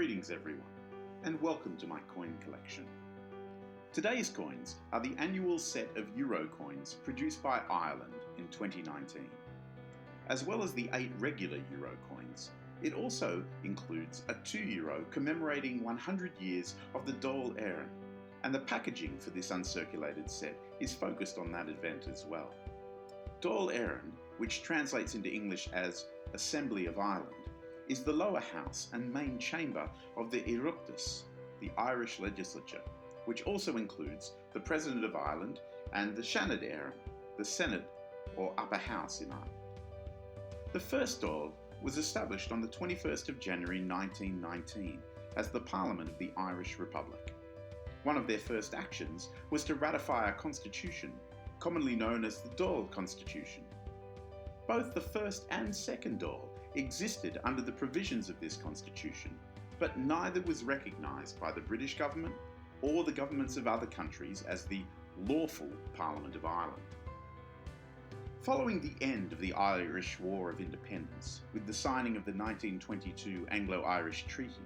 Greetings everyone, and welcome to my coin collection. Today's coins are the annual set of euro coins produced by Ireland in 2019. As well as the 8 regular euro coins, it also includes a €2 commemorating 100 years of the Dáil Éireann, and the packaging for this uncirculated set is focused on that event as well. Dáil Éireann, which translates into English as Assembly of Ireland, is the lower house and main chamber of the Oireachtas, the Irish legislature, which also includes the President of Ireland and the Seanad Éireann, the Senate or upper house in Ireland. The first Dáil was established on the 21st of January 1919 as the Parliament of the Irish Republic. One of their first actions was to ratify a constitution, commonly known as the Dáil Constitution. Both the first and second Dáil existed under the provisions of this constitution, but neither was recognised by the British government or the governments of other countries as the lawful Parliament of Ireland. Following the end of the Irish War of Independence, with the signing of the 1922 Anglo-Irish Treaty,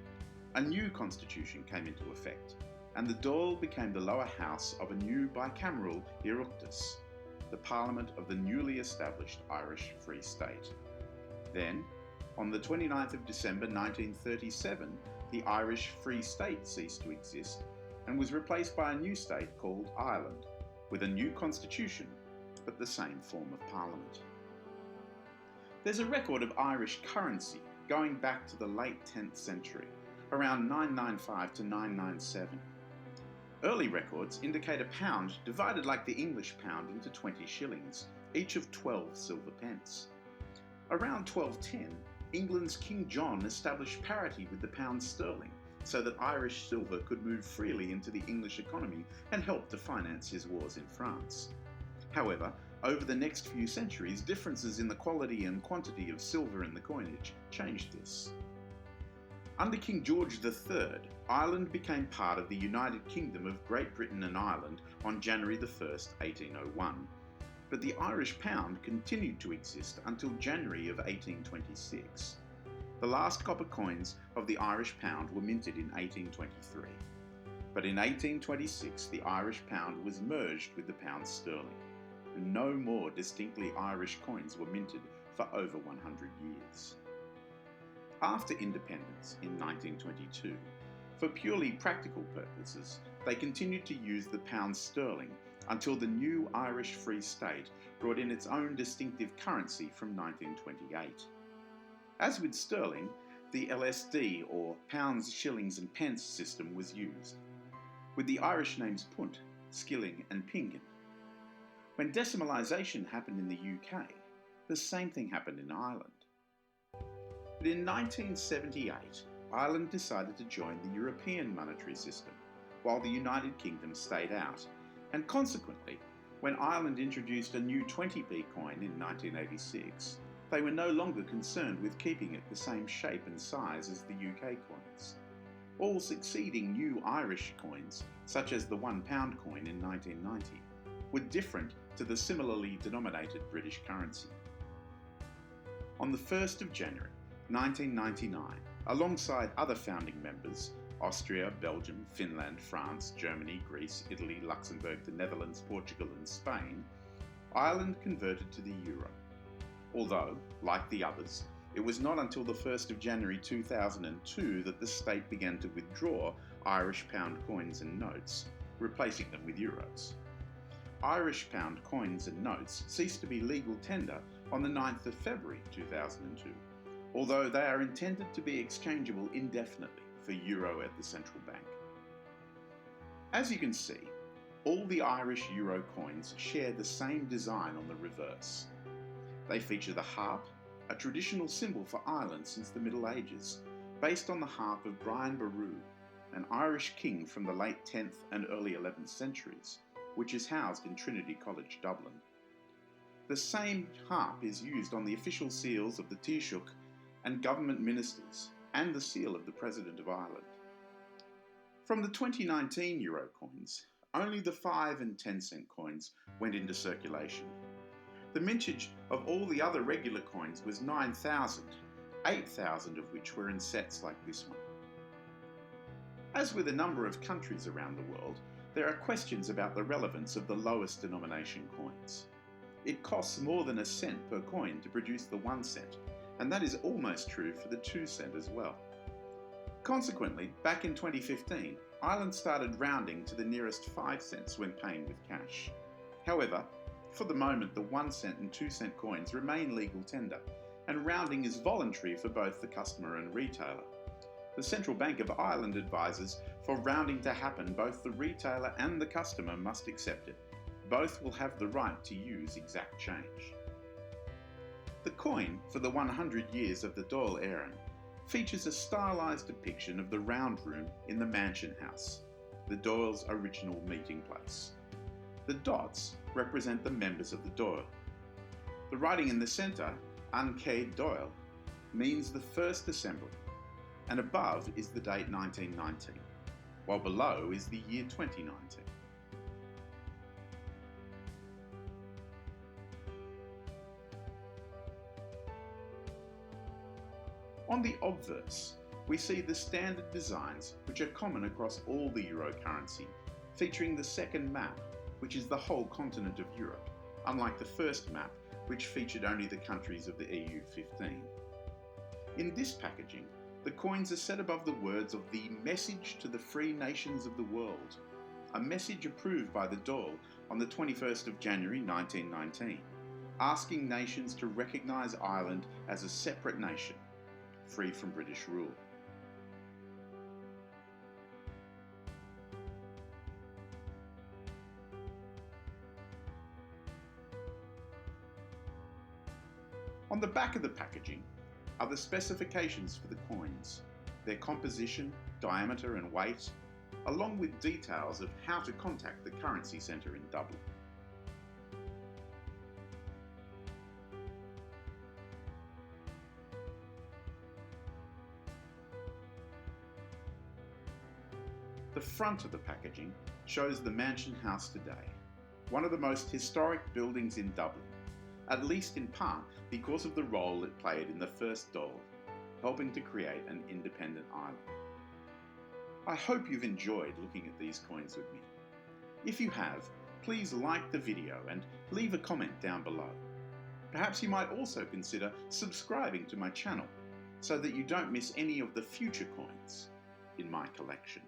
a new constitution came into effect, and the Dáil became the lower house of a new bicameral Oireachtas, the Parliament of the newly established Irish Free State. Then, on the 29th of December 1937, the Irish Free State ceased to exist and was replaced by a new state called Ireland, with a new constitution, but the same form of parliament. There's a record of Irish currency going back to the late 10th century, around 995 to 997. Early records indicate a pound divided like the English pound into 20 shillings, each of 12 silver pence. Around 1210, England's King John established parity with the pound sterling so that Irish silver could move freely into the English economy and help to finance his wars in France. However, over the next few centuries, differences in the quality and quantity of silver in the coinage changed this. Under King George III, Ireland became part of the United Kingdom of Great Britain and Ireland on January 1st, 1801. But the Irish pound continued to exist until January of 1826. The last copper coins of the Irish pound were minted in 1823. But in 1826, the Irish pound was merged with the pound sterling, and no more distinctly Irish coins were minted for over 100 years. After independence in 1922, for purely practical purposes, they continued to use the pound sterling until the new Irish Free State brought in its own distinctive currency from 1928. As with sterling, the LSD or pounds, shillings and pence system was used, with the Irish names punt, skilling and pingin. When decimalisation happened in the UK, the same thing happened in Ireland. But in 1978, Ireland decided to join the European monetary system, while the United Kingdom stayed out, and consequently, when Ireland introduced a new 20p coin in 1986, they were no longer concerned with keeping it the same shape and size as the UK coins. All succeeding new Irish coins, such as the £1 coin in 1990, were different to the similarly denominated British currency. On the 1st of January 1999, alongside other founding members, Austria, Belgium, Finland, France, Germany, Greece, Italy, Luxembourg, the Netherlands, Portugal and Spain, Ireland converted to the euro. Although, like the others, it was not until the 1st of January 2002 that the state began to withdraw Irish pound coins and notes, replacing them with euros. Irish pound coins and notes ceased to be legal tender on the 9th of February 2002, although they are intended to be exchangeable indefinitely for euro at the central bank. As you can see, all the Irish euro coins share the same design on the reverse. They feature the harp, a traditional symbol for Ireland since the Middle Ages, based on the harp of Brian Boru, an Irish king from the late 10th and early 11th centuries, which is housed in Trinity College, Dublin. The same harp is used on the official seals of the Taoiseach and government ministers, and the seal of the President of Ireland. From the 2019 euro coins, only the 5 and 10 cent coins went into circulation. The mintage of all the other regular coins was 9,000, 8,000 of which were in sets like this one. As with a number of countries around the world, there are questions about the relevance of the lowest denomination coins. It costs more than a cent per coin to produce the 1 cent, and that is almost true for the 2 cent as well. Consequently, back in 2015, Ireland started rounding to the nearest 5 cents when paying with cash. However, for the moment the 1 cent and 2 cent coins remain legal tender, and rounding is voluntary for both the customer and retailer. The Central Bank of Ireland advises for rounding to happen, both the retailer and the customer must accept it. Both will have the right to use exact change. The coin for the 100 years of the Dáil Éireann features a stylised depiction of the round room in the mansion house, the Dáil's original meeting place. The dots represent the members of the Dáil. The writing in the centre, An Céad Dáil, means the first assembly, and above is the date 1919, while below is the year 2019. On the obverse, we see the standard designs which are common across all the euro currency, featuring the second map, which is the whole continent of Europe, unlike the first map, which featured only the countries of the EU 15. In this packaging, the coins are set above the words of the Message to the Free Nations of the World, a message approved by the Dáil on the 21st of January 1919, asking nations to recognise Ireland as a separate nation, free from British rule. On the back of the packaging are the specifications for the coins, their composition, diameter and weight, along with details of how to contact the currency centre in Dublin. The front of the packaging shows the Mansion House today, one of the most historic buildings in Dublin, at least in part because of the role it played in the first Dáil, helping to create an independent Ireland. I hope you've enjoyed looking at these coins with me. If you have, please like the video and leave a comment down below. Perhaps you might also consider subscribing to my channel so that you don't miss any of the future coins in my collection.